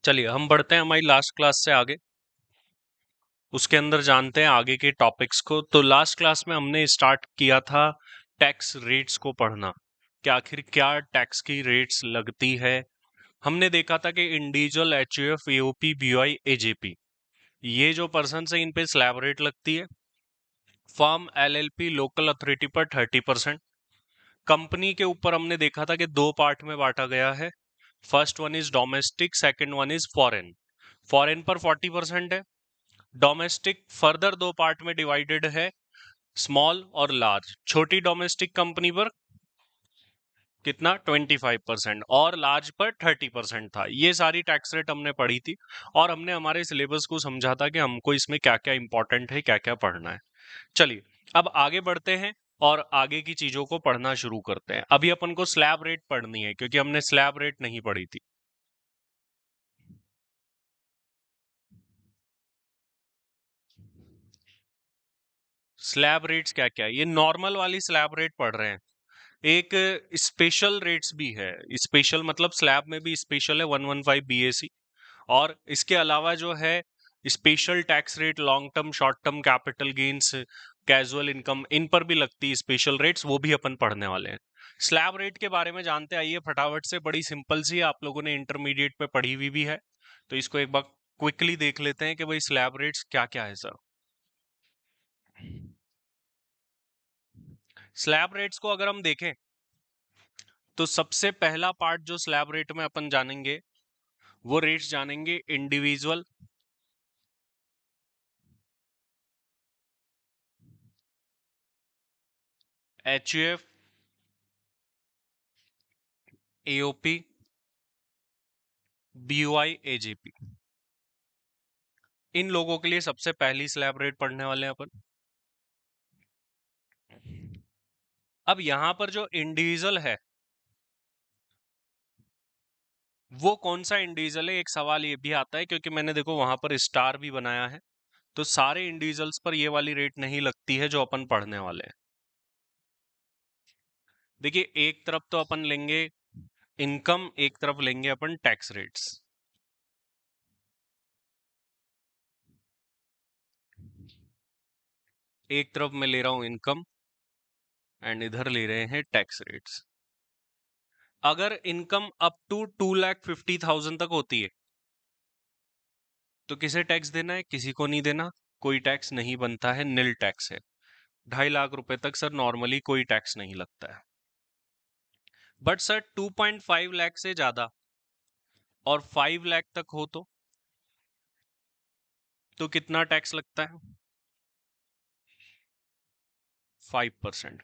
चलिए हम बढ़ते हैं हमारी लास्ट क्लास से आगे। उसके अंदर जानते हैं आगे के टॉपिक्स को। तो लास्ट क्लास में हमने स्टार्ट किया था टैक्स रेट्स को पढ़ना कि आखिर क्या टैक्स की रेट्स लगती है। हमने देखा था कि individual, HUF, AOP, BOI, AJP, ये जो पर्सन है इन पे स्लैब रेट लगती है। फर्म, एलएलपी, लोकल अथॉरिटी पर 30%। कंपनी के ऊपर हमने देखा था कि दो पार्ट में बांटा गया है। First one is domestic, second one is foreign. Foreign पर 40% है। डोमेस्टिक फर्दर दो पार्ट में डिवाइडेड है, स्मॉल और लार्ज। छोटी डोमेस्टिक कंपनी पर कितना 25% और लार्ज पर 30% था। ये सारी टैक्स रेट हमने पढ़ी थी और हमने हमारे सिलेबस को समझा था कि हमको इसमें क्या क्या इंपॉर्टेंट है, क्या क्या पढ़ना है। चलिए अब आगे बढ़ते हैं और आगे की चीजों को पढ़ना शुरू करते हैं। अभी अपन को स्लैब रेट पढ़नी है क्योंकि हमने स्लैब रेट नहीं पढ़ी थी। स्लैब रेट्स क्या क्या है? ये नॉर्मल वाली स्लैब रेट पढ़ रहे हैं। एक स्पेशल रेट्स भी है। स्पेशल मतलब स्लैब में भी स्पेशल है 115 बीएसी। और इसके अलावा जो है special tax rate, long term, short term capital gains, casual income, इन पर भी लगती है स्पेशल रेट्स, वो भी अपन पढ़ने वाले हैं। स्लैब रेट के बारे में जानते आइए फटाफट से। बड़ी सिंपल सी है, आप लोगों ने इंटरमीडिएट पे पढ़ी हुई भी है, तो इसको एक बार क्विकली देख लेते हैं कि भाई स्लैब रेट्स क्या क्या है सर। स्लैब रेट्स को अगर हम देखें तो सबसे पहला पार्ट जो स्लैब रेट में अपन जानेंगे वो रेट्स जानेंगे individual, HUF, AOP, BOI, AJP. इन लोगों के लिए सबसे पहली स्लैब रेट पढ़ने वाले हैं अपन। अब यहां पर जो इंडिविजुअल है वो कौन सा इंडिविजुअल है, एक सवाल ये भी आता है क्योंकि मैंने देखो वहां पर स्टार भी बनाया है। तो सारे इंडिविजुअल्स पर ये वाली रेट नहीं लगती है जो अपन पढ़ने वाले हैं। देखिए एक तरफ तो अपन लेंगे इनकम, एक तरफ लेंगे अपन टैक्स रेट्स। एक तरफ मैं ले रहा हूं इनकम एंड इधर ले रहे हैं टैक्स रेट्स। अगर इनकम अप टू 2,50,000 तक होती है तो किसे टैक्स देना है? किसी को नहीं देना, कोई टैक्स नहीं बनता है, नील टैक्स है। 2.5 लाख रुपए तक सर नॉर्मली कोई टैक्स नहीं लगता है। बट सर 2.5 लाख से ज्यादा और 5 लाख तक हो तो कितना टैक्स लगता है? 5%।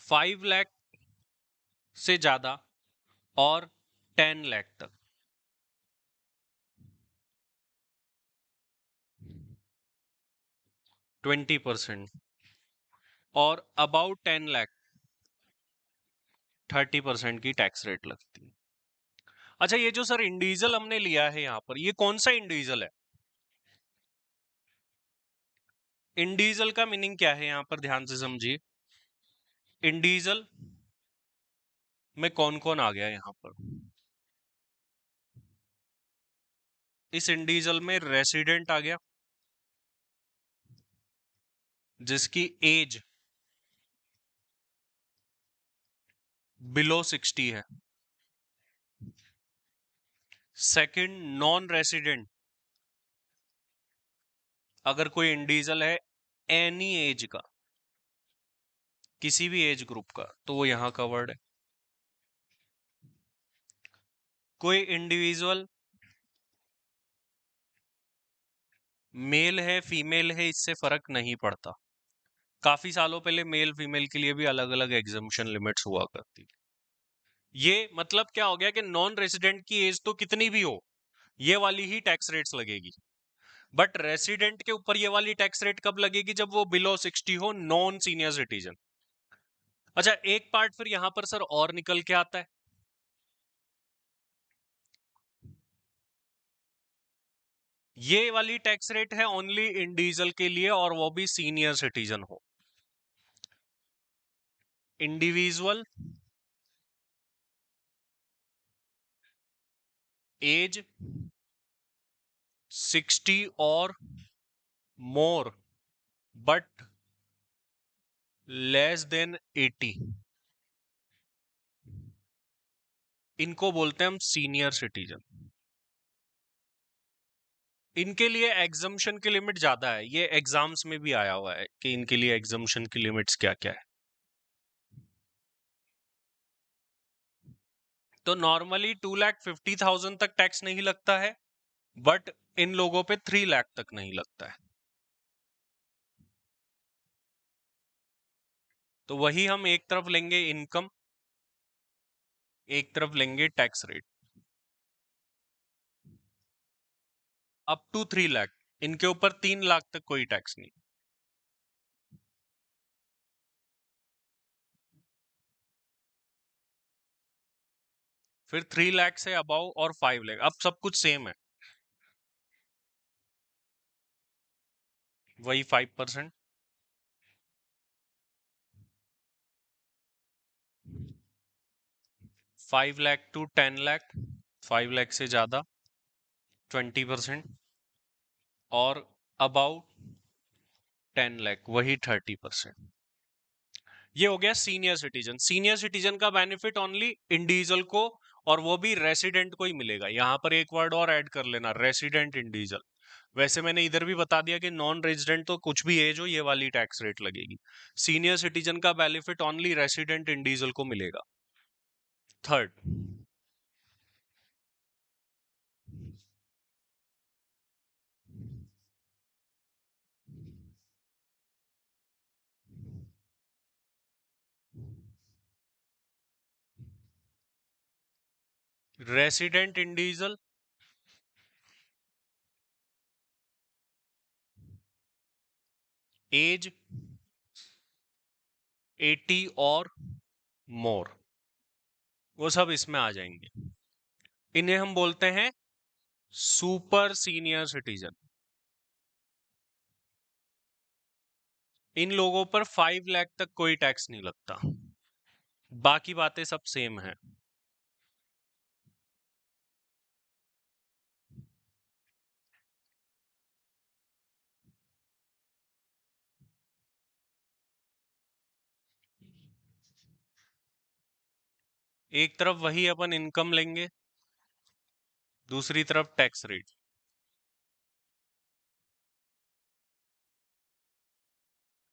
5 लाख से ज्यादा और 10 लाख तक 20%, और अबाउट 10 लाख 30% की टैक्स रेट लगती है। अच्छा ये जो सर इंडिविजुअल हमने लिया है यहाँ पर, ये कौन सा इंडिविजुअल है? इंडिविजुअल का मीनिंग क्या है यहाँ पर ध्यान से समझिए। इंडिविजुअल में कौन कौन आ गया यहाँ पर? इस इंडिविजुअल में रेसिडेंट आ गया जिसकी एज बिलो 60 है। सेकंड, नॉन रेसिडेंट, अगर कोई इंडिविजुअल है एनी एज का, किसी भी एज ग्रुप का, तो वो यहां कवर्ड है। कोई इंडिविजुअल मेल है, फीमेल है, इससे फर्क नहीं पड़ता। काफी सालों पहले मेल फीमेल के लिए भी अलग अलग एग्जम्पशन लिमिट्स हुआ करती थी। ये मतलब क्या हो गया कि नॉन रेसिडेंट की एज तो कितनी भी हो ये वाली ही टैक्स रेट्स लगेगी। बट रेसिडेंट के ऊपर ये वाली टैक्स रेट कब लगेगी? जब वो बिलो 60 हो, नॉन सीनियर सिटीजन। अच्छा एक पार्ट फिर यहां पर सर और निकल के आता है। ये वाली टैक्स रेट है ओनली इंडिविजुअल के लिए और वो भी सीनियर सिटीजन हो। इंडिविजुअल एज 60 और मोर बट लेस देन 80, इनको बोलते हैं हम सीनियर सिटीजन। इनके लिए एग्जम्पशन की लिमिट ज्यादा है, ये एग्जाम्स में भी आया हुआ है कि इनके लिए एग्जम्पशन की लिमिट्स क्या क्या है। तो नॉर्मली 2,50,000 तक टैक्स नहीं लगता है, बट इन लोगों पे 3 लाख तक नहीं लगता है। तो वही हम एक तरफ लेंगे इनकम, एक तरफ लेंगे tax rate. Up to 3 lakh, इनके ऊपर 3 लाख तक कोई टैक्स नहीं। फिर 3 लाख से अबाउ और 5 लाख, अब सब कुछ सेम है, वही 5%। 5 लाख टू 10 लाख, 5 लाख से ज्यादा 20%, और अबाउ 10 लाख वही 30%। ये हो गया सीनियर सिटीजन। सीनियर सिटीजन का बेनिफिट ओनली इंडिविजुअल को, और वो भी रेसिडेंट को ही मिलेगा। यहां पर एक वर्ड और ऐड कर लेना, रेसिडेंट इंडिविजुअल। वैसे मैंने इधर भी बता दिया कि नॉन रेजिडेंट तो कुछ भी एज हो ये वाली टैक्स रेट लगेगी। सीनियर सिटीजन का बेनिफिट ओनली रेसिडेंट इंडिविजुअल को मिलेगा। थर्ड, रेसिडेंट इंडिविजुअल एज 80 और मोर, वो सब इसमें आ जाएंगे। इन्हें हम बोलते हैं सुपर सीनियर सिटीजन। इन लोगों पर 5 लाख तक कोई टैक्स नहीं लगता, बाकी बातें सब सेम है। एक तरफ वही अपन इनकम लेंगे, दूसरी तरफ tax rate.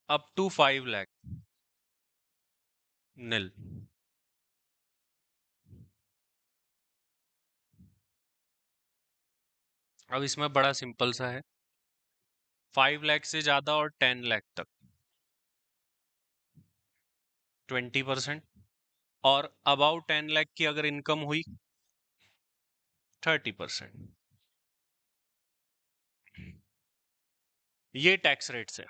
Up to 5 lakh nil. अब इसमें बड़ा सिंपल सा है, 5 लाख से ज्यादा और 10 लाख तक 20%, और अबाउट 10 लाख की अगर इनकम हुई 30%। ये टैक्स रेट्स है।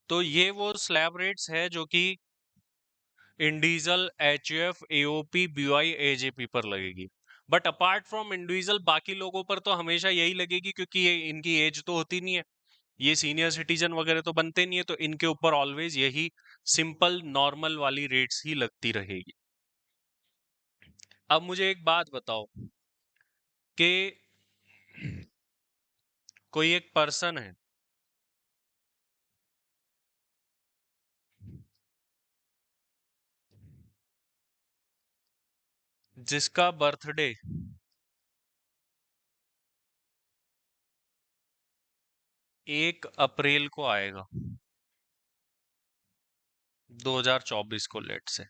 तो ये वो स्लैब रेट्स है जो कि individual, HUF, AOP, BY, AJP पर लगेगी। बट अपार्ट फ्रॉम इंडिविजुअल बाकी लोगों पर तो हमेशा यही लगेगी, क्योंकि ये इनकी एज तो होती नहीं है, ये सीनियर सिटीजन वगैरह तो बनते नहीं है, तो इनके ऊपर ऑलवेज यही सिंपल नॉर्मल वाली रेट्स ही लगती रहेगी। अब मुझे एक बात बताओ कि कोई एक पर्सन है जिसका बर्थडे 1 अप्रैल को आएगा, 2024 को, लेट से।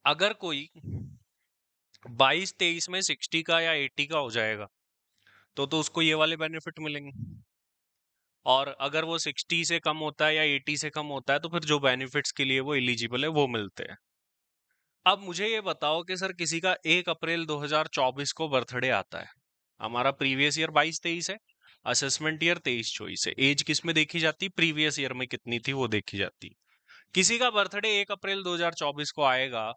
अगर कोई 22-23 में 60 का या 80 का हो जाएगा तो उसको ये वाले बेनिफिट मिलेंगे। और अगर वो 60 से कम होता है या 80 से कम होता है तो फिर जो बेनिफिट्स के लिए वो एलिजिबल है वो मिलते हैं। अब मुझे ये बताओ कि सर किसी का 1 अप्रैल 2024 को बर्थडे आता है, हमारा प्रीवियस ईयर 22-23 है, असेसमेंट ईयर 23-24 से एज किस में देखी जाती, प्रीवियस ईयर में कितनी थी वो देखी जाती। किसी का बर्थडे 1 अप्रैल 2024 को आएगा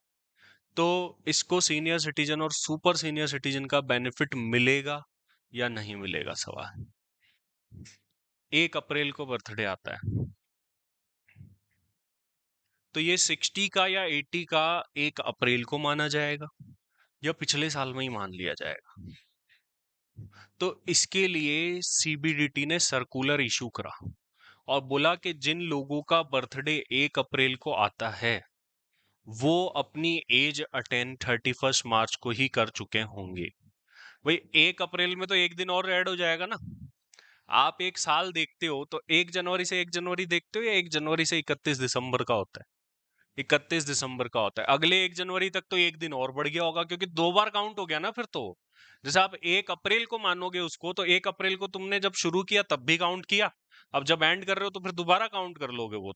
तो इसको सीनियर सिटीजन और सुपर सीनियर सिटीजन का बेनिफिट मिलेगा या नहीं मिलेगा, सवाल। 1 अप्रैल को बर्थडे आता है तो ये 60 का या 80 का 1 अप्रैल को माना जाएगा या पिछले साल में ही मान लिया जाएगा। तो इसके लिए सीबीडीटी ने सर्कुलर इशू करा और बोला कि जिन लोगों का बर्थडे 1 अप्रैल को आता है वो अपनी एज अटेन 31 मार्च को ही कर चुके होंगे। भाई 1 अप्रैल में तो एक दिन और ऐड हो जाएगा ना। आप एक साल देखते हो तो 1 जनवरी से 1 जनवरी देखते हो या 1 जनवरी से 31 दिसंबर का होता है? 31 दिसंबर का होता है। अगले 1 जनवरी तक तो एक दिन और बढ़ गया होगा क्योंकि 2 बार काउंट हो गया ना फिर तो। जैसे आप 1 अप्रैल को मानोगे उसको तो 1 अप्रैल को तुमने जब शुरू किया तब भी काउंट किया, अब जब एंड कर रहे हो तो फिर दोबारा काउंट कर लोगे वो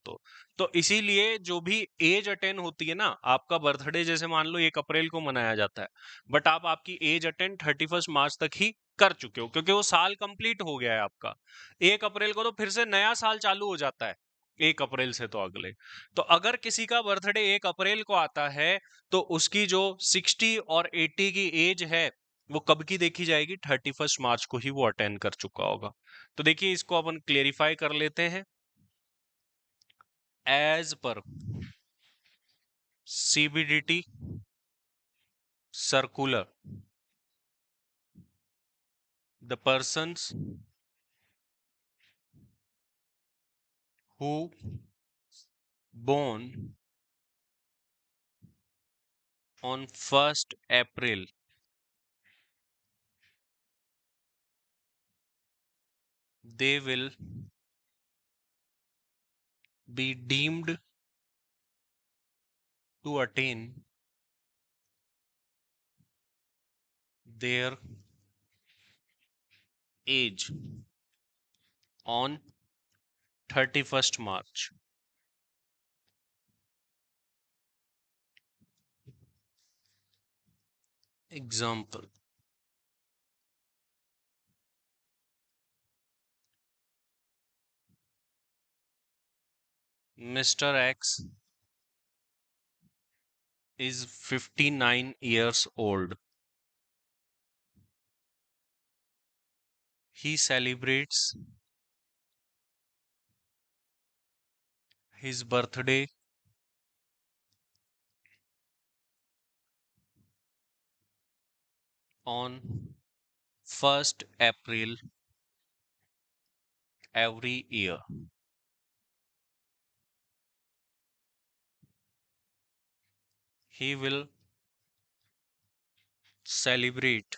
तो इसीलिए जो भी एज अटेन होती है ना, आपका बर्थडे जैसे मान लो 1 अप्रैल को मनाया जाता है बट आप आपकी एज अटेन 31 मार्च तक ही कर चुके हो क्योंकि वो साल कंप्लीट हो गया है आपका। 1 अप्रैल को तो फिर से नया साल चालू हो जाता है 1 अप्रैल से तो अगले। तो अगर किसी का बर्थडे 1 अप्रैल को आता है तो उसकी जो 60 और 80 की एज है वो कब की देखी जाएगी, 31 मार्च को ही वो अटेंड कर चुका होगा। तो देखिए इसको अपन क्लेरिफाई कर लेते हैं। As per CBDT circular the persons who born on 1st April they will be deemed to attain their age on 31st March. Example: Mr. X is 59 years old. He celebrates his birthday on 1st April every year. He will celebrate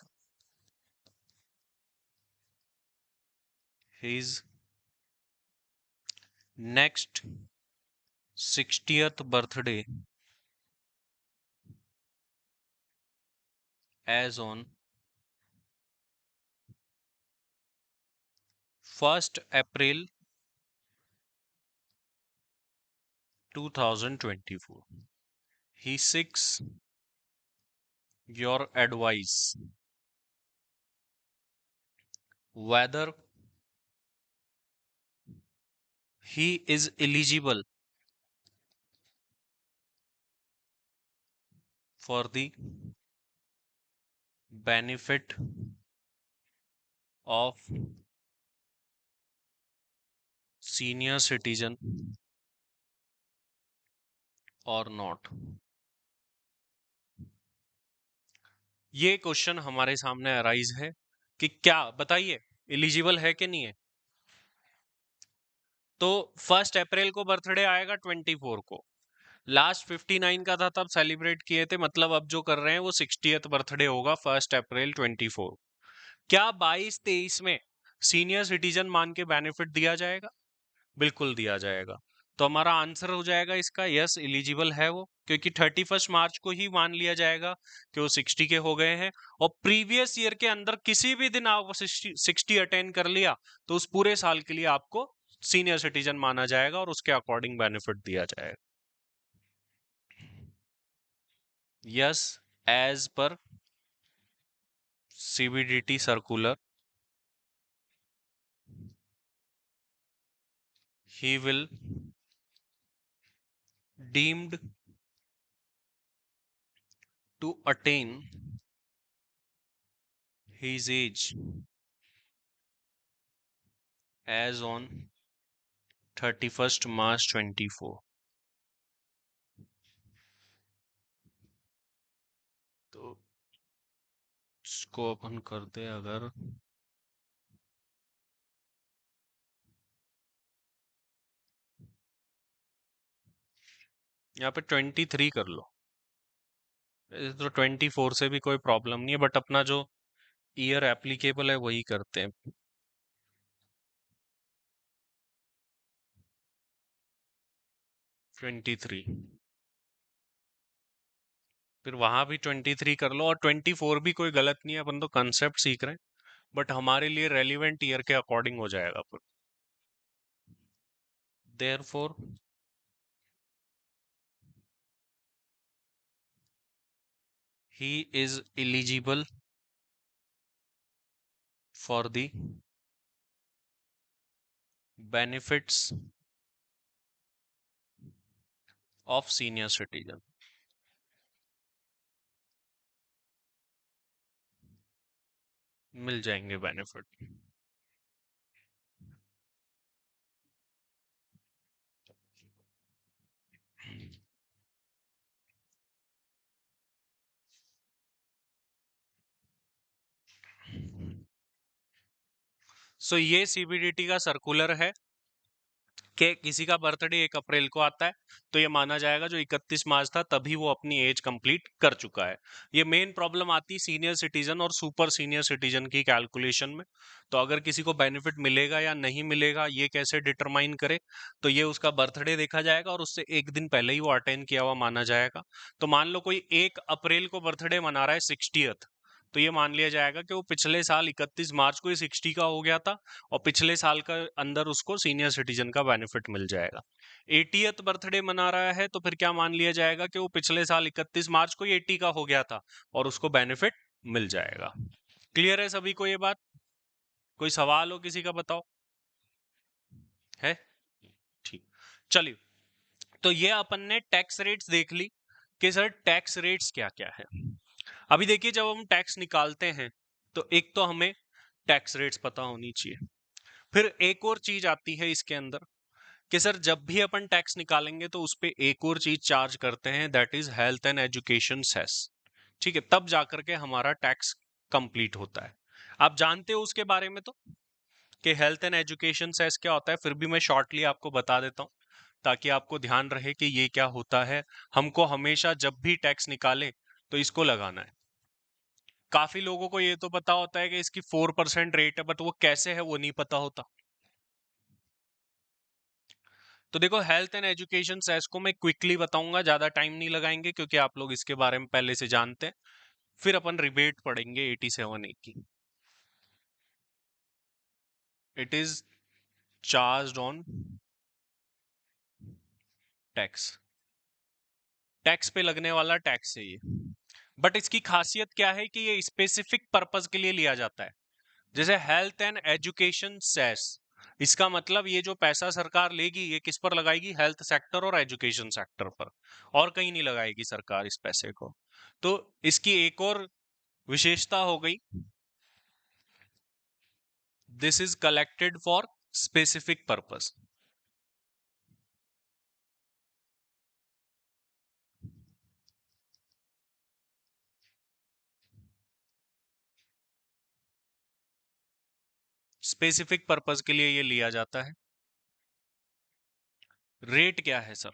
his next 60th birthday as on 1st April 2024. He seeks your advice whether he is eligible for the benefit of senior citizen or not. ये question हमारे सामने arise है कि क्या बताइए eligible है कि नहीं है। तो 1st अप्रैल को बर्थडे आएगा 24 को, लास्ट 59 का था तब सेलिब्रेट किए थे, मतलब अब जो कर रहे हैं वो 60th बर्थडे होगा 1st अप्रैल 24। क्या 22-23 में सीनियर सिटीजन मान के बेनिफिट दिया जाएगा? बिल्कुल दिया जाएगा। तो हमारा आंसर हो जाएगा इसका यस, एलिजिबल है वो, क्योंकि 31 मार्च को ही मान लिया जाएगा कि वो 60 के हो गए हैं और प्रीवियस ईयर के अंदर किसी भी दिन आप 60 अटेंड कर लिया तो उस पूरे साल के लिए आपको सीनियर सिटीजन माना जाएगा और उसके अकॉर्डिंग बेनिफिट दिया जाएगा। Yes, as per CBDT circular he will deemed to attain his age as on 31st March 24। तो इसको अपन करते हैं, अगर यहाँ पे 23 कर लो, तो 24 से भी कोई प्रॉब्लम नहीं है, बट अपना जो ईयर एप्लीकेबल है वही करते हैं। 23, फिर वहां भी 23 कर लो, और 24 भी कोई गलत नहीं है, अपन तो कंसेप्ट सीख रहे हैं, बट हमारे लिए रेलिवेंट ईयर के अकॉर्डिंग हो जाएगा फिर। Therefore he is eligible for the benefits of senior citizen. मिल जाएंगे बेनिफिट। सो ये सीबीडीटी का सर्कुलर है कि किसी का बर्थडे 1 अप्रैल को आता है तो ये माना जाएगा जो 31 मार्च था तभी वो अपनी एज कंप्लीट कर चुका है। ये मेन प्रॉब्लम आती है सीनियर सिटीजन और सुपर सीनियर सिटीजन की कैलकुलेशन में। तो अगर किसी को बेनिफिट मिलेगा या नहीं मिलेगा ये कैसे डिटरमाइन करे, तो ये उसका बर्थडे देखा जाएगा और उससे एक दिन पहले ही वो अटेंड किया हुआ माना जाएगा। तो मान लो कोई 1 अप्रैल को बर्थडे मना रहा है 60th, तो ये मान लिया जाएगा कि वो पिछले साल 31 मार्च को ही 60 का हो गया था और पिछले साल का अंदर उसको सीनियर सिटीजन का बेनिफिट मिल जाएगा। 80th बर्थडे मना रहा है तो फिर क्या मान लिया जाएगा कि वो पिछले साल 31 मार्च को ही 80 का हो गया था और उसको बेनिफिट मिल जाएगा। क्लियर है सभी को ये बात? कोई सवाल हो किसी का, बताओ। है? ठीक, चलिए। तो ये अपन ने टैक्स रेट्स देख ली कि सर टैक्स रेट्स क्या क्या है। अभी देखिए जब हम टैक्स निकालते हैं तो एक तो हमें टैक्स रेट्स पता होनी चाहिए। फिर एक और चीज आती है इसके अंदर कि सर जब भी अपन टैक्स निकालेंगे तो उस पे एक और चीज चार्ज करते हैं, that is health and education cess. ठीक है, तब जाकर के हमारा टैक्स कंप्लीट होता है। आप जानते हो उसके बारे में तो कि हेल्थ एंड एजुकेशन सेस क्या होता है, फिर भी मैं शॉर्टली आपको बता देता हूँ ताकि आपको ध्यान रहे कि ये क्या होता है। हमको हमेशा जब भी टैक्स निकाले तो इसको लगाना है। काफी लोगों को ये तो पता होता है कि इसकी 4% रेट है, बट वो कैसे है वो नहीं पता होता। तो देखो हेल्थ एंड एजुकेशन सेस को मैं क्विकली बताऊंगा, ज्यादा टाइम नहीं लगाएंगे क्योंकि आप लोग इसके बारे में पहले से जानते हैं। फिर अपन रिबेट पढ़ेंगे 87A की। It is charge on tax, tax पे लगने वाला टैक्स है ये। बट इसकी खासियत क्या है कि ये स्पेसिफिक पर्पस के लिए लिया जाता है। जैसे हेल्थ एंड एजुकेशन सेस, इसका मतलब ये जो पैसा सरकार लेगी ये किस पर लगाएगी, हेल्थ सेक्टर और एजुकेशन सेक्टर पर, और कहीं नहीं लगाएगी सरकार इस पैसे को। तो इसकी एक और विशेषता हो गई, this is collected for specific purpose. Specific purpose के लिए ये लिया जाता है। रेट क्या है सर?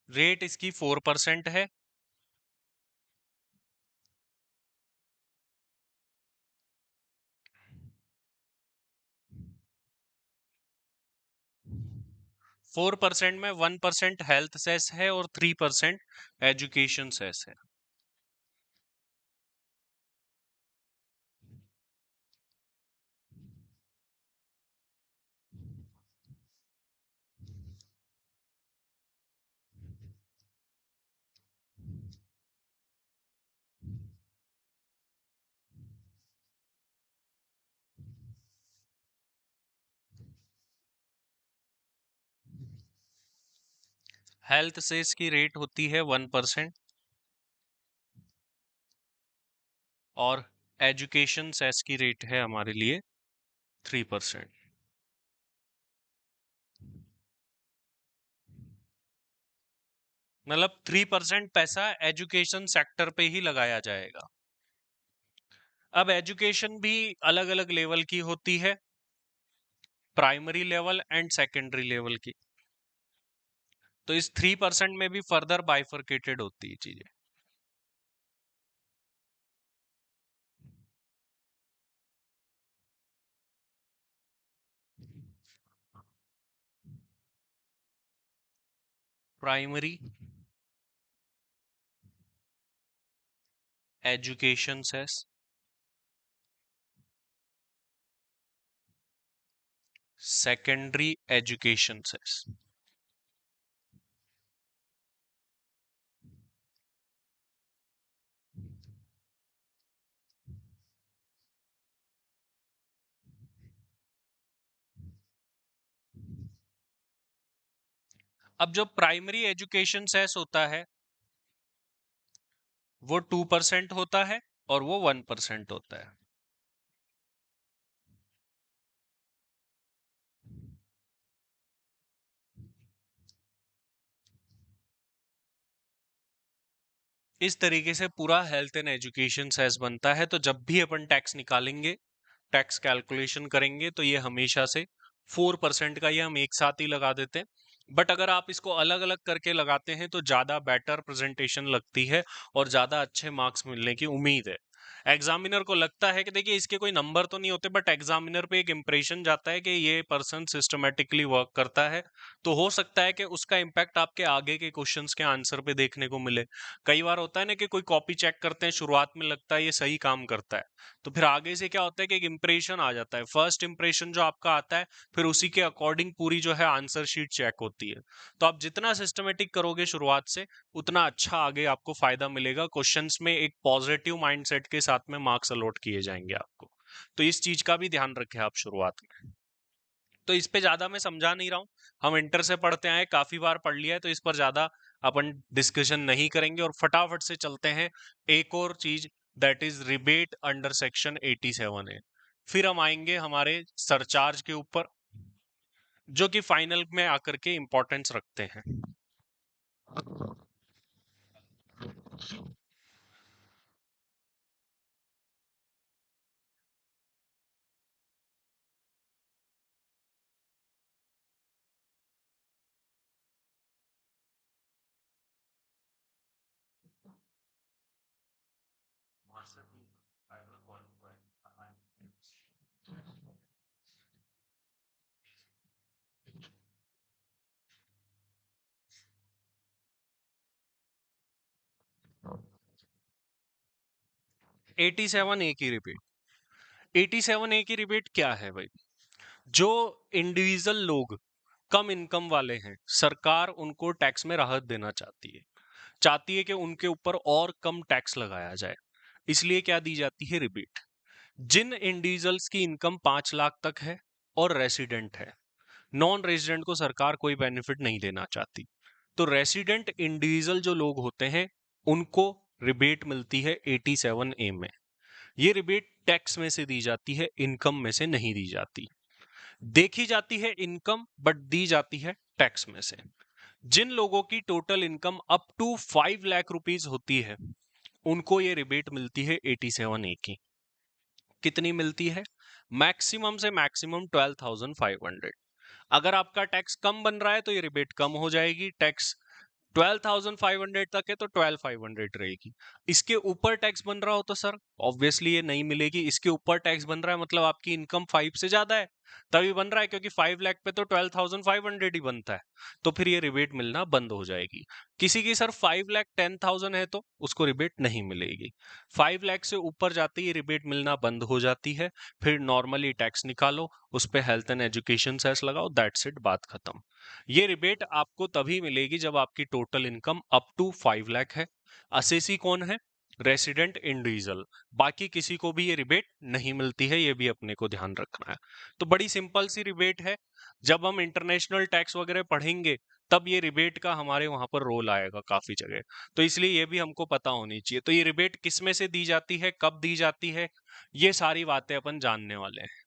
रेट इसकी 4% है। 4% में 1% हेल्थ सेस है और 3% एजुकेशन सेस है। हेल्थ सेस की रेट होती है 1% और एजुकेशन सेस की रेट है हमारे लिए 3%। मतलब 3% पैसा एजुकेशन सेक्टर पे ही लगाया जाएगा। अब एजुकेशन भी अलग अलग लेवल की होती है, primary level and secondary level की। तो इस 3% में भी फर्दर बाइफरकेटेड होती है चीजें। Primary education cess, secondary education cess. अब जो प्राइमरी एजुकेशन सेस होता है वो 2% होता है और वो 1% होता है। इस तरीके से पूरा हेल्थ एंड एजुकेशन सेस बनता है। तो जब भी अपन टैक्स निकालेंगे, टैक्स कैलकुलेशन करेंगे, तो ये हमेशा से 4% का ये हम एक साथ ही लगा देते हैं। बट अगर आप इसको अलग अलग करके लगाते हैं तो ज्यादा बेटर प्रेजेंटेशन लगती है और ज्यादा अच्छे मार्क्स मिलने की उम्मीद है। एग्जामिनर को लगता है कि देखिए इसके कोई नंबर तो नहीं होते, बट एग्जामिनर पे एक इंप्रेशन जाता है कि ये पर्सन सिस्टमेटिकली वर्क करता है। तो हो सकता है कि उसका इम्पैक्ट आपके आगे के क्वेश्चंस के आंसर पे देखने को मिले। कई बार होता है ना कि कोई कॉपी चेक करते हैं, शुरुआत में लगता है ये सही काम करता है, तो फिर आगे से क्या होता है कि एक इंप्रेशन आ जाता है, फर्स्ट इंप्रेशन जो आपका आता है, फिर उसी के अकॉर्डिंग पूरी जो है आंसर शीट चेक होती है। तो आप जितना सिस्टमेटिक करोगे शुरुआत से, उतना अच्छा आगे आपको फायदा मिलेगा। क्वेश्चंस में एक पॉजिटिव माइंडसेट के साथ में मार्क्स अलॉट किए जाएंगे आपको। तो इस चीज का भी ध्यान रखें आप शुरुआत में। तो इस पे ज्यादा मैं समझा नहीं रहा हूँ, हम इंटर से पढ़ते आए, काफी बार पढ़ लिया है, तो इस पर ज्यादा अपन डिस्कशन नहीं करेंगे और फटाफट से चलते हैं एक और चीज, that is rebate under section 87 है। फिर हम आएंगे हमारे सरचार्ज के ऊपर, जो कि फाइनल में आकर के इंपॉर्टेंस रखते हैं। 87A की रिबेट, 87A की रिबेट क्या है भाई? जो इंडिविजुअल लोग कम इनकम वाले हैं, सरकार उनको टैक्स में राहत देना चाहती है कि उनके ऊपर और कम टैक्स लगाया जाए। इसलिए क्या दी जाती है रिबेट? जिन इंडिविजुअल्स की इनकम 5 लाख तक है और रेसिडेंट है, नॉन रेजिडेंट को सरकार कोई बेनिफिट नहीं देना चाहती। तो रेसिडेंट इंडिविजुअल जो लोग होते हैं, उनको रिबेट मिलती है 87A में। ये रिबेट टैक्स में से दी जाती है, इनकम में से नहीं दी जाती। देखी जाती है इनकम, बट दी जाती है टैक्स में से। जिन लोगों की total income up to 5 lakh rupees होती है, उनको ये रिबेट मिलती है 87A की। कितनी मिलती है? मैक्सिमम से मैक्सिमम 12,500। अगर आपका टैक्स कम बन रहा है तो ये रिबेट कम हो जाएगी, टैक्स 12,500 तक है तो 12,500 रहेगी। इसके ऊपर टैक्स बन रहा हो तो सर ऑब्वियसली ये नहीं मिलेगी। इसके ऊपर टैक्स बन रहा है मतलब आपकी इनकम 5 से ज्यादा है, तभी बन रहा है, क्योंकि 5 लाख पे तो 12,500 ही बनता है। तो फिर ये रिबेट मिलना बंद हो जाएगी। किसी की सर 5,10,000 है तो उसको रिबेट नहीं मिलेगी। 5 लाख से ऊपर जाते ही रिबेट मिलना बंद हो जाती है। फिर नॉर्मली टैक्स निकालो, उस पे हेल्थ एंड एजुकेशन सेस लगाओ, दैट्स इट, बात खत्म। ये रिबेट आपको तभी मिलेगी जब आपकी total income up to 5 lakh है। असेसी कौन है? Resident individual. बाकी किसी को भी ये रिबेट नहीं मिलती है, ये भी अपने को ध्यान रखना है। तो बड़ी सिंपल सी रिबेट है। जब हम इंटरनेशनल टैक्स वगैरह पढ़ेंगे तब ये रिबेट का हमारे वहां पर रोल आएगा काफी जगह। तो इसलिए ये भी हमको पता होनी चाहिए। तो ये रिबेट किस में से दी जाती है, कब दी जाती है, ये सारी बातें अपन जानने वाले हैं।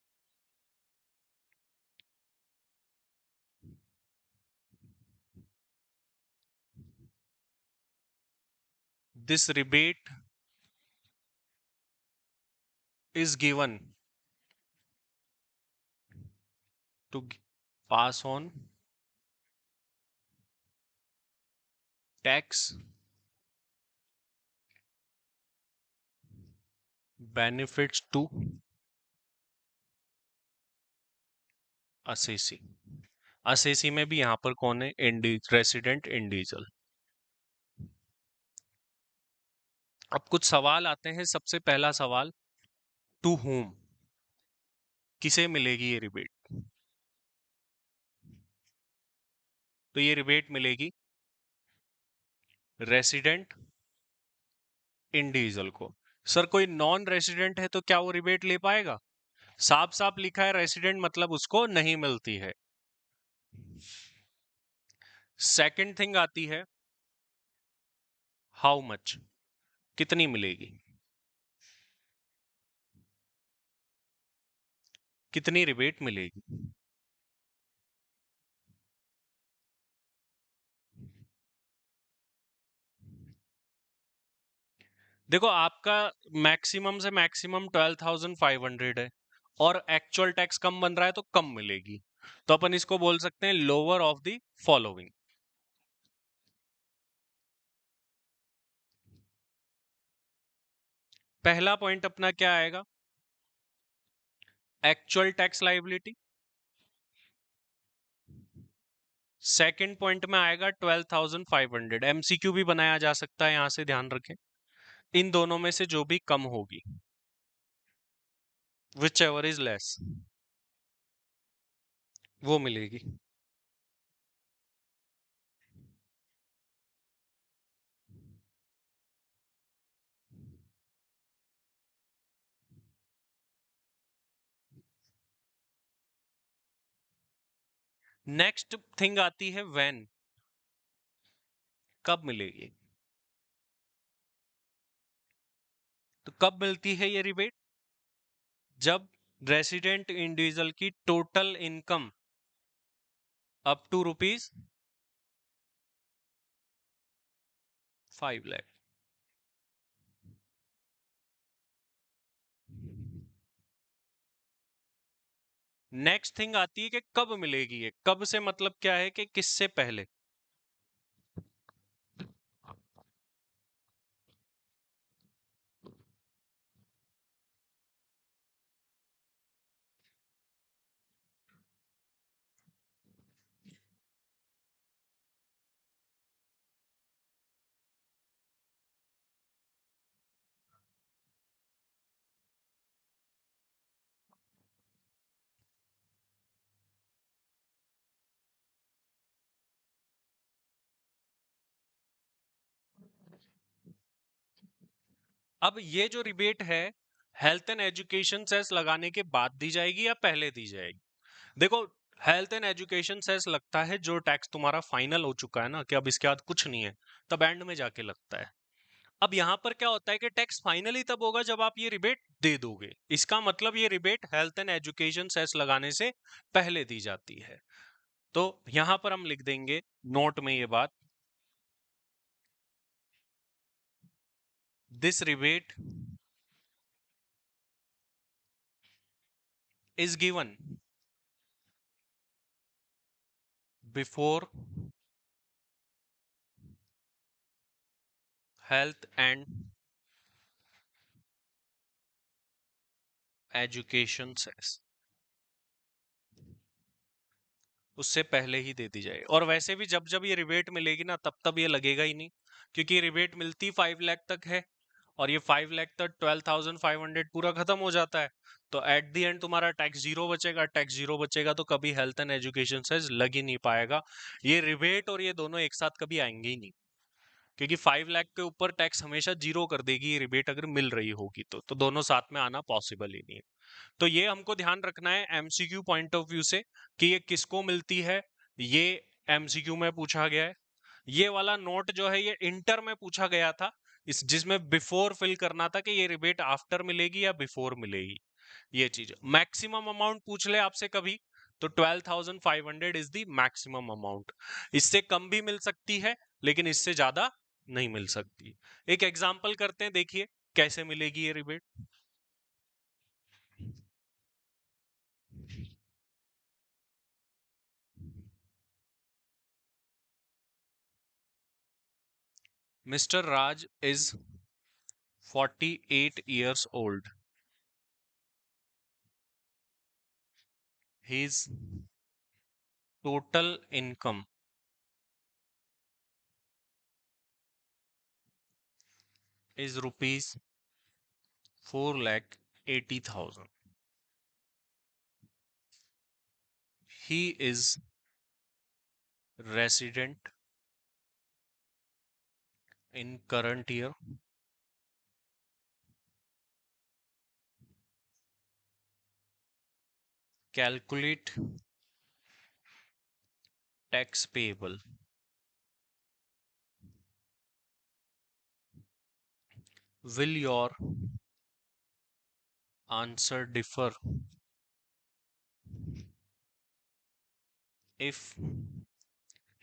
This rebate is given to pass on tax benefits to assessee. Assessee में भी यहां पर कौन है, रेसिडेंट इंडिविजुअल। अब कुछ सवाल आते हैं। सबसे पहला सवाल, टू होम, किसे मिलेगी ये रिबेट? तो ये रिबेट मिलेगी रेसिडेंट इंडिविजुअल को। सर कोई नॉन रेसिडेंट है तो क्या वो रिबेट ले पाएगा? साफ साफ लिखा है रेसिडेंट, मतलब उसको नहीं मिलती है। सेकंड थिंग आती है हाउ मच, कितनी मिलेगी, कितनी रिबेट मिलेगी। देखो आपका मैक्सिमम से मैक्सिमम 12,500 है और एक्चुअल टैक्स कम बन रहा है तो कम मिलेगी। तो अपन इसको बोल सकते हैं लोअर ऑफ द फॉलोइंग। पहला पॉइंट अपना क्या आएगा, actual tax liability. Second point में आएगा 12,500। एमसीक्यू भी बनाया जा सकता है, यहां से ध्यान रखें। इन दोनों में से जो भी कम होगी, विच एवर इज लेस, वो मिलेगी। नेक्स्ट थिंग आती है व्हेन, कब मिलेगी। तो कब मिलती है ये रिबेट? जब रेसिडेंट इंडिविजुअल की total income up to ₹5 lakh. Next thing आती है कि कब मिलेगी ये। कब से मतलब क्या है कि किससे पहले। अब ये जो रिबेट है, हेल्थ एंड एजुकेशन सेस लगाने के बाद दी जाएगी या पहले दी जाएगी? देखो, हेल्थ एंड एजुकेशन सेस लगता है जो टैक्स तुम्हारा फाइनल हो चुका है ना, कि अब इसके बाद कुछ नहीं है, तब एंड में जाके लगता है। अब यहां पर क्या होता है कि टैक्स फाइनली तब होगा जब आप ये रिबेट दे दोगे। इसका मतलब ये rebate health and education cess लगाने से पहले दी जाती है। तो यहां पर हम लिख देंगे नोट में ये बात, this rebate is given before health and education cess, उससे पहले ही दे दी जाए। और वैसे भी जब जब ये रिबेट मिलेगी ना, तब तब ये लगेगा ही नहीं, क्योंकि ये रिबेट मिलती 5 लाख तक है और ये 5 लाख तक 12,500 पूरा खत्म हो जाता है। तो एट दी एंड तुम्हारा टैक्स जीरो बचेगा। टैक्स जीरो बचेगा तो कभी हेल्थ एंड एजुकेशन सेस लग ही नहीं पाएगा। ये रिबेट और ये दोनों एक साथ कभी आएंगे ही नहीं, क्योंकि 5 लाख के ऊपर टैक्स हमेशा जीरो कर देगी ये रिबेट अगर मिल रही होगी तो दोनों साथ में आना पॉसिबल ही नहीं है। तो ये हमको ध्यान रखना है एमसीक्यू पॉइंट ऑफ व्यू से कि ये किसको मिलती है। ये एमसीक्यू में पूछा गया है। ये वाला नोट जो है ये इंटर में पूछा गया था, इस जिसमें बिफोर फिल करना था कि ये रिबेट आफ्टर मिलेगी या बिफोर मिलेगी। ये चीज मैक्सिमम अमाउंट पूछ ले आपसे कभी तो 12,500 इज द मैक्सिमम अमाउंट। इससे कम भी मिल सकती है लेकिन इससे ज्यादा नहीं मिल सकती। एक एग्जांपल करते हैं, देखिए कैसे मिलेगी ये rebate. Mr. Raj is 48 years old. His total income is rupees 4,80,000. He is resident in current year. Calculate tax payable. Will your answer differ if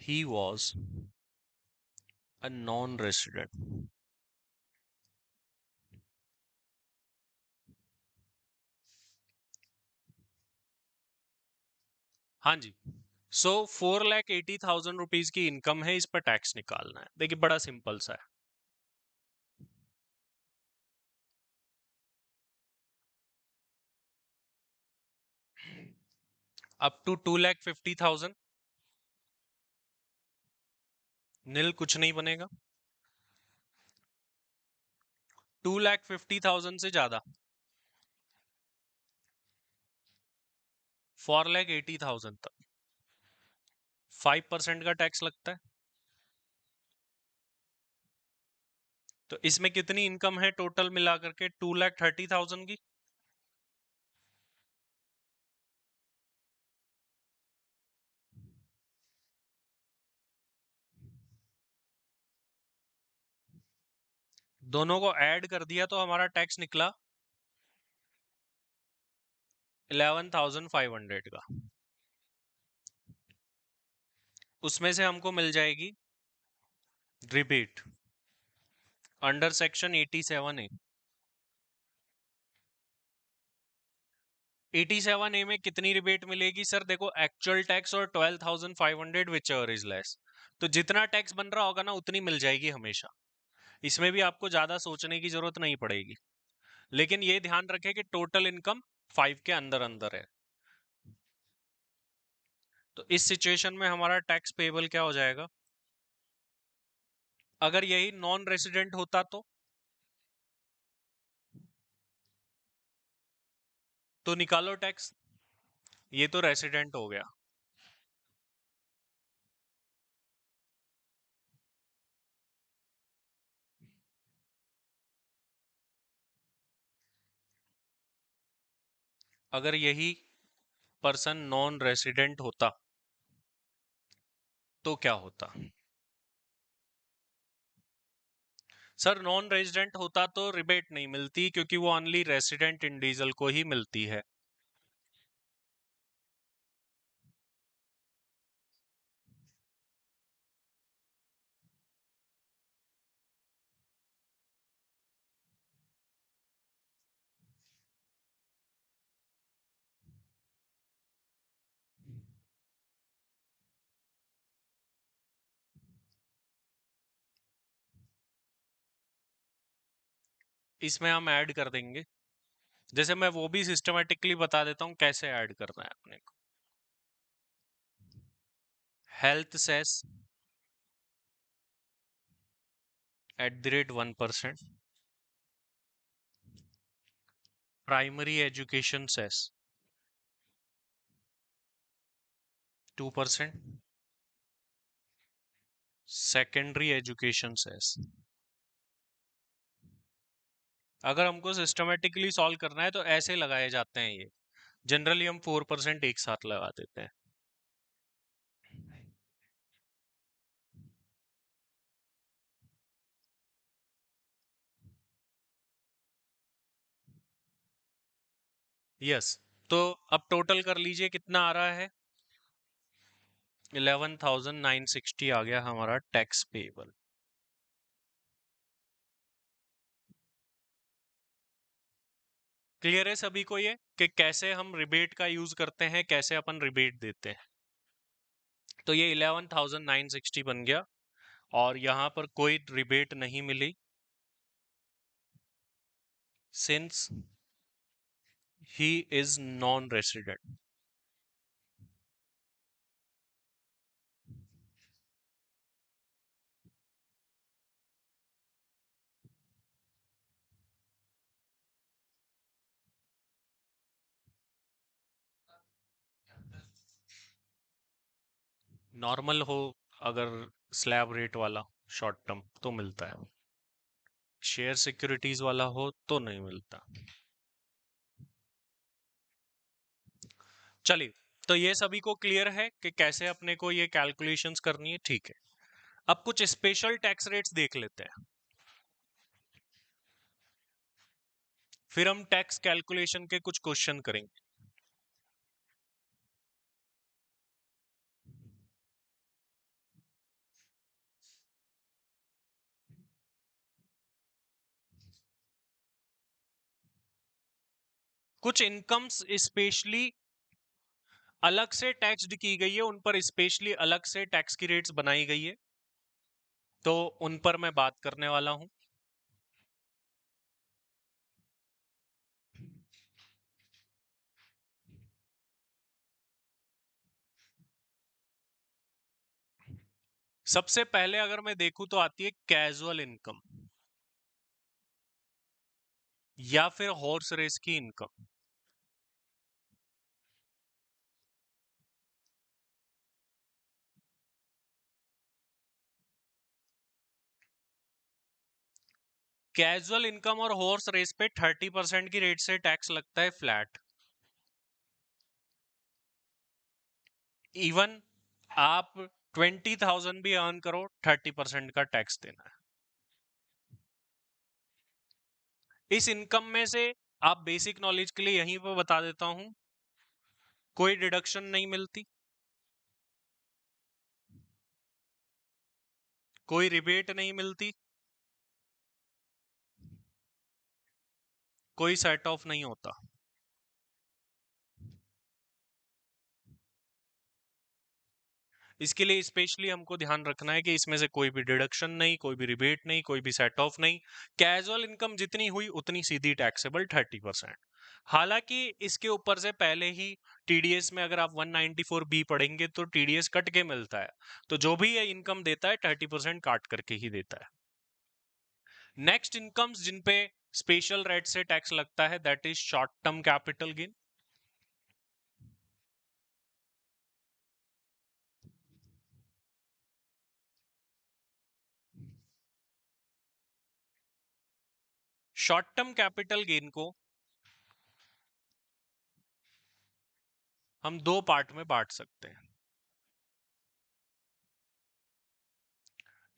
he was a non-resident? हाँ जी। सो 4,80,000 रुपीज की income है, इस पर tax निकालना है। देखिए बड़ा simple सा है। अप टू 2,50,000 नील कुछ नहीं बनेगा। 2,50,000 से ज्यादा 4,80,000 तक 5% का टैक्स लगता है। तो इसमें कितनी इनकम है टोटल मिला करके? 2,30,000 की। दोनों को ऐड कर दिया तो हमारा टैक्स निकला 11,500 का। उसमें से हमको मिल जाएगी rebate under section 87A। 87A में कितनी रिबेट मिलेगी सर? देखो एक्चुअल टैक्स और 12,500 विच एवर इज लेस, तो जितना टैक्स बन रहा होगा ना उतनी मिल जाएगी हमेशा। इसमें भी आपको ज्यादा सोचने की जरूरत नहीं पड़ेगी। लेकिन ये ध्यान रखें कि टोटल इनकम 5 के अंदर अंदर है। तो इस सिचुएशन में हमारा टैक्स पेबल क्या हो जाएगा? अगर यही नॉन रेसिडेंट होता तो निकालो टैक्स। ये तो रेसिडेंट हो गया। अगर यही पर्सन नॉन रेसिडेंट होता तो क्या होता? सर नॉन रेजिडेंट होता तो रिबेट नहीं मिलती, क्योंकि वो ओनली रेसिडेंट इंडिविजुअल को ही मिलती है। इसमें हम ऐड कर देंगे, जैसे मैं वो भी सिस्टमेटिकली बता देता हूँ कैसे ऐड करना है अपने को। Health cess @1%, primary education cess 2%, secondary education cess. अगर हमको सिस्टमेटिकली सॉल्व करना है तो ऐसे लगाए जाते हैं ये। जनरली हम 4% एक साथ लगा देते हैं। यस, तो अब टोटल कर लीजिए कितना आ रहा है। 11,960 आ गया हमारा टैक्स पेबल। क्लियर है सभी को ये कि कैसे हम रिबेट का यूज करते हैं, कैसे अपन रिबेट देते हैं। तो ये 11,960 बन गया और यहां पर कोई रिबेट नहीं मिली since he is non resident. Normal हो अगर स्लैब रेट वाला शॉर्ट टर्म तो मिलता है, शेयर सिक्योरिटीज वाला हो तो नहीं मिलता। चलिए, तो ये सभी को क्लियर है कि कैसे अपने को ये कैलकुलेशंस करनी है, ठीक है। अब कुछ स्पेशल टैक्स रेट्स देख लेते हैं, फिर हम टैक्स कैलकुलेशन के कुछ क्वेश्चन करेंगे। कुछ इनकम्स स्पेशली अलग से टैक्स्ड की गई है, उन पर स्पेशली अलग से टैक्स की रेट्स बनाई गई है, तो उन पर मैं बात करने वाला हूं। सबसे पहले अगर मैं देखूं तो आती है कैजुअल इनकम या फिर हॉर्स रेस की इनकम। कैजुअल इनकम और हॉर्स रेस पे 30% की रेट से टैक्स लगता है फ्लैट। इवन आप 20,000 भी अर्न करो, 30% का टैक्स देना है इस इनकम में से। आप बेसिक नॉलेज के लिए यहीं पर बता देता हूं, कोई डिडक्शन नहीं मिलती, कोई रिबेट नहीं मिलती, कोई सेट ऑफ नहीं होता। इसके लिए स्पेशली हमको ध्यान रखना है कि इसमें से कोई भी डिडक्शन नहीं, कोई भी रिबेट नहीं, कोई भी सेट ऑफ नहीं। कैजुअल इनकम जितनी हुई उतनी सीधी टैक्सेबल 30%। हालांकि इसके ऊपर से पहले ही टीडीएस में अगर आप 194 बी पढ़ेंगे तो टीडीएस कट के मिलता है, तो जो भी ये इनकम देता है 30% काट करके ही देता है। नेक्स्ट इनकम्स जिन पे स्पेशल रेट से टैक्स लगता है that is short term capital gain. Short term capital gain को हम दो पार्ट में बांट सकते हैं।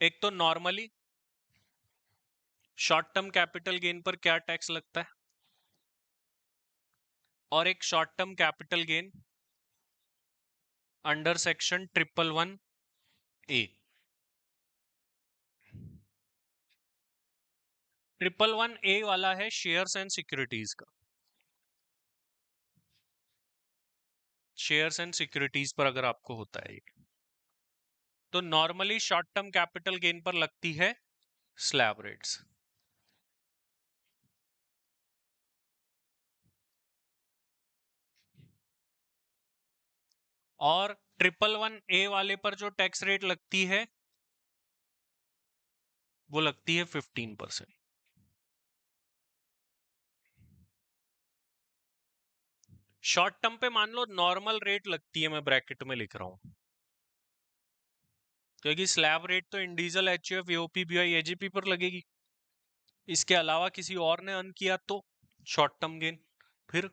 एक तो normally short term capital gain पर क्या टैक्स लगता है, और एक short term capital gain under section 111A। 111A वाला है शेयर्स एंड सिक्योरिटीज का। शेयर्स एंड सिक्योरिटीज पर अगर आपको होता है ये, तो normally short term capital gain पर लगती है स्लैब रेट्स, और 111A वाले पर जो टैक्स रेट लगती है वो लगती है 15%। शॉर्ट टर्म पे मान लो नॉर्मल रेट लगती है, मैं ब्रैकेट में लिख रहा हूं, क्योंकि स्लैब रेट तो individual HUF AOP BI AGP पर लगेगी। इसके अलावा किसी और ने अर्न किया तो शॉर्ट टर्म गेन, फिर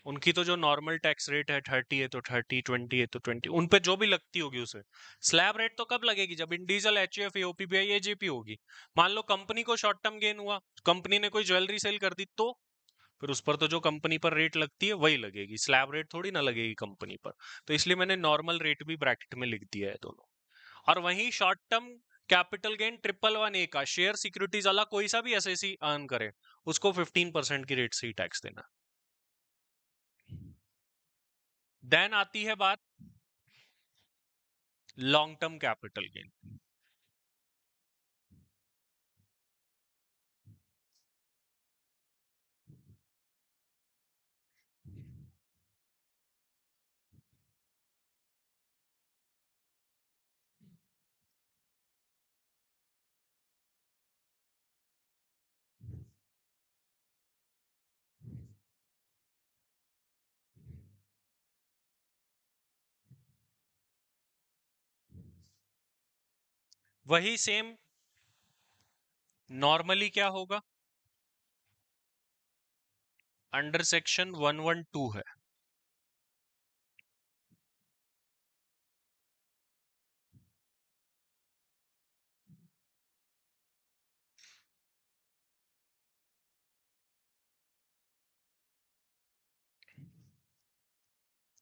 उनकी तो जो नॉर्मल टैक्स रेट है 30 है तो 30, 20 है तो 20, उन पे जो भी लगती होगी उसे। स्लैब रेट तो कब लगेगी, जब individual HUF AOP BI AGP होगी। मान लो कंपनी को शॉर्ट टर्म गेन हुआ, कंपनी ने कोई ज्वेलरी सेल कर दी, तो फिर उस पर तो जो कंपनी पर रेट लगती है वही लगेगी, स्लैब रेट थोड़ी ना लगेगी कंपनी पर। तो इसलिए मैंने नॉर्मल रेट भी ब्रैकेट में लिख दिया है दोनों। और वहीं short term capital gain 111A का शेयर सिक्योरिटीज वाला कोई सा भी एसएससी अर्न करे, उसको 15% की रेट से ही टैक्स देना। देन आती है बात लॉन्ग टर्म कैपिटल गेन। वही सेम नॉर्मली क्या होगा, अंडर सेक्शन 112 है।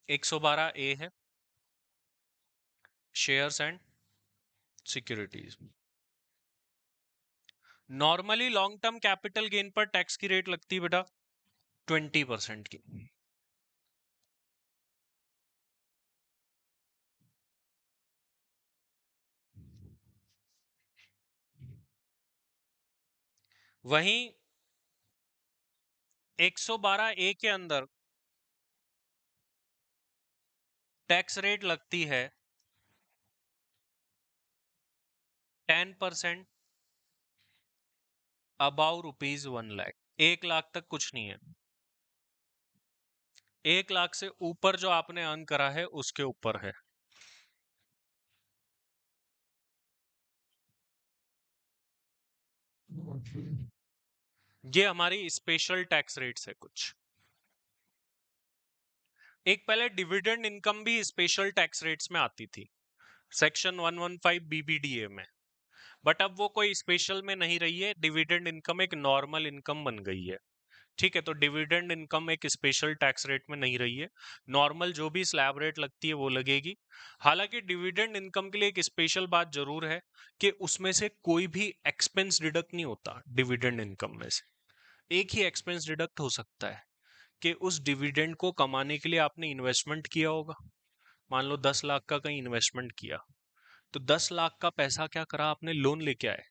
एक सौ बारह ए है shares and securities. Normally long term capital gain पर टैक्स की रेट लगती है बेटा 20% की। वहीं 112 ए के अंदर टैक्स रेट लगती है 10% अबाउ ₹1 लाख। 1 लाख तक कुछ नहीं है, 1 लाख से ऊपर जो आपने अर्न करा है उसके ऊपर है। ये हमारी स्पेशल टैक्स रेट्स है कुछ। एक पहले डिविडेंड इनकम भी स्पेशल टैक्स रेट्स में आती थी, सेक्शन 115 बीबीडीए में। बट अब वो कोई स्पेशल में नहीं रही है, डिविडेंड इनकम एक नॉर्मल इनकम बन गई है। ठीक है, तो डिविडेंड इनकम एक स्पेशल टैक्स रेट में नहीं रही है, नॉर्मल जो भी स्लैब रेट लगती है वो लगेगी। हालांकि डिविडेंड इनकम के लिए एक स्पेशल बात जरूर है कि उसमें से कोई भी एक्सपेंस डिडक्ट नहीं होता। डिविडेंड इनकम में से एक ही एक्सपेंस डिडक्ट हो सकता है कि उस डिविडेंड को कमाने के लिए आपने इन्वेस्टमेंट किया होगा। मान लो 10 लाख का कहीं इन्वेस्टमेंट किया, तो 10 लाख का पैसा क्या करा आपने, लोन लेके आए,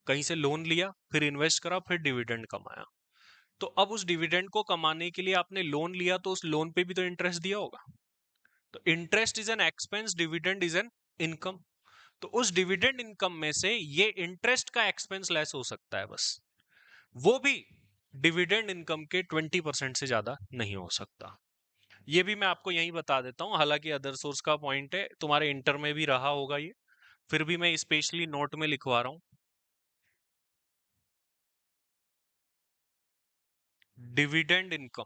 कहीं से लोन लिया, फिर इन्वेस्ट करा, फिर डिविडेंड कमाया। तो अब उस डिविडेंड को कमाने के लिए आपने लोन लिया, तो उस लोन पे भी तो इंटरेस्ट दिया होगा। तो interest is an expense, dividend is an income. तो उस डिविडेंड इनकम में से ये इंटरेस्ट का एक्सपेंस लेस हो सकता है बस, वो भी डिविडेंड इनकम के 20% से ज्यादा नहीं हो सकता। ये भी मैं आपको यही बता देता हूं, हालांकि अदर सोर्स का पॉइंट है, तुम्हारे इंटर में भी रहा होगा ये, फिर भी मैं स्पेशली नोट में लिखवा रहा हूं। डिविडेंड इनकम,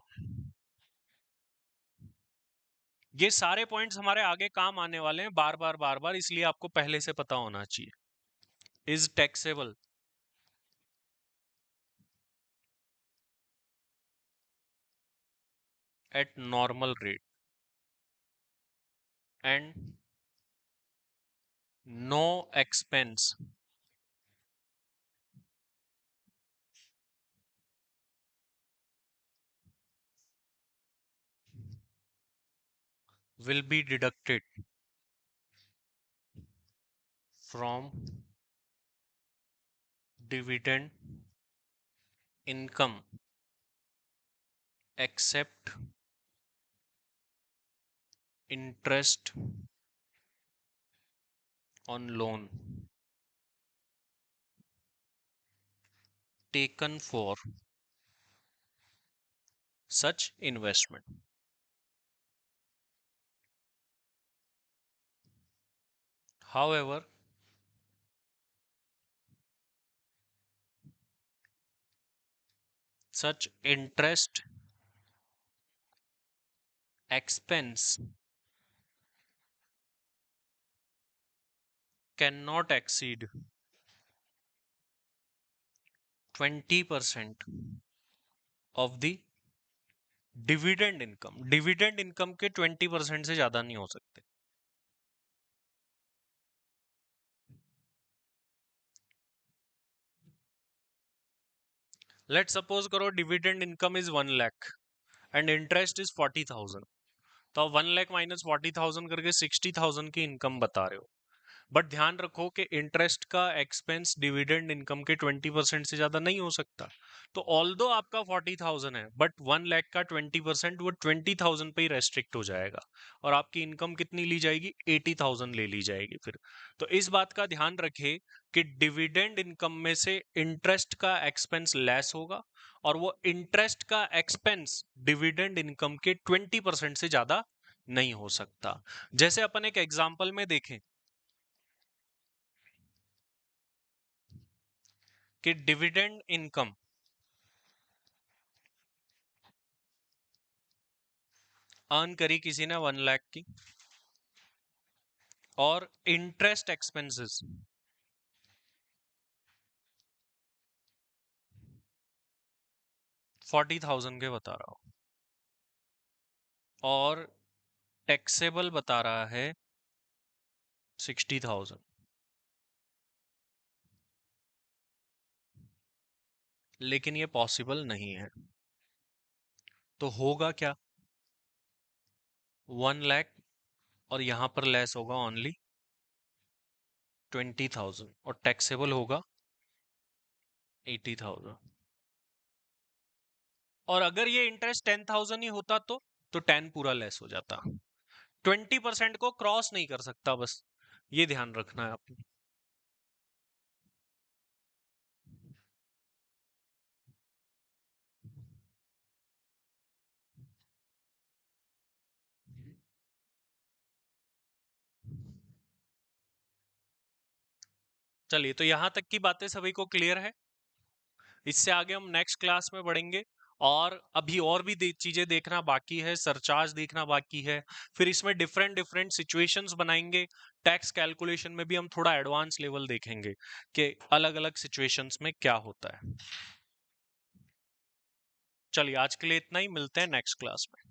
ये सारे पॉइंट्स हमारे आगे काम आने वाले हैं बार बार बार बार, इसलिए आपको पहले से पता होना चाहिए। Is taxable at normal rate and no expense will be deducted from dividend income except interest on loan taken for such investment. However, such interest expense cannot exceed 20% of the dividend income. Dividend income के 20% से ज्यादा नहीं हो सकते। Let suppose करो dividend income is 1 lakh and interest is 40,000। तो आप 1 lakh minus 40,000 करके 60,000 की इनकम बता रहे हो। बट ध्यान रखो कि इंटरेस्ट का एक्सपेंस डिविडेंड इनकम के 20% से ज्यादा नहीं हो सकता। तो ऑल्दो आपका 40,000 है, बट 1 लाख का 20% वो 20,000 पे ही रेस्ट्रिक्ट हो जाएगा और आपकी इनकम कितनी ली जाएगी, 80,000 ले ली जाएगी फिर। तो इस बात का ध्यान रखे कि डिविडेंड इनकम में से इंटरेस्ट का एक्सपेंस लेस होगा और वो इंटरेस्ट का एक्सपेंस डिविडेंड इनकम के 20% से ज्यादा नहीं हो सकता। जैसे अपन एक एग्जांपल में देखें कि डिविडेंड इनकम अर्न करी किसी ने 1 लाख की और इंटरेस्ट एक्सपेंसेस 40,000 के बता रहा हूं और टैक्सेबल बता रहा है 60,000। लेकिन ये पॉसिबल नहीं है। तो होगा क्या, 1 लाख और यहां पर लेस होगा ओनली 20,000 और टैक्सेबल होगा 80,000। और अगर ये इंटरेस्ट 10,000 ही होता तो 10 पूरा लेस हो जाता। 20% को क्रॉस नहीं कर सकता, बस ये ध्यान रखना है आपको। चलिए, तो यहां तक की बातें सभी को क्लियर है। इससे आगे हम नेक्स्ट क्लास में बढ़ेंगे और अभी और भी चीजें देखना बाकी है, सरचार्ज देखना बाकी है। फिर इसमें डिफरेंट डिफरेंट सिचुएशंस बनाएंगे। टैक्स कैलकुलेशन में भी हम थोड़ा एडवांस लेवल देखेंगे कि अलग अलग सिचुएशंस में क्या होता है। चलिए, आज के लिए इतना ही, मिलते हैं नेक्स्ट क्लास में।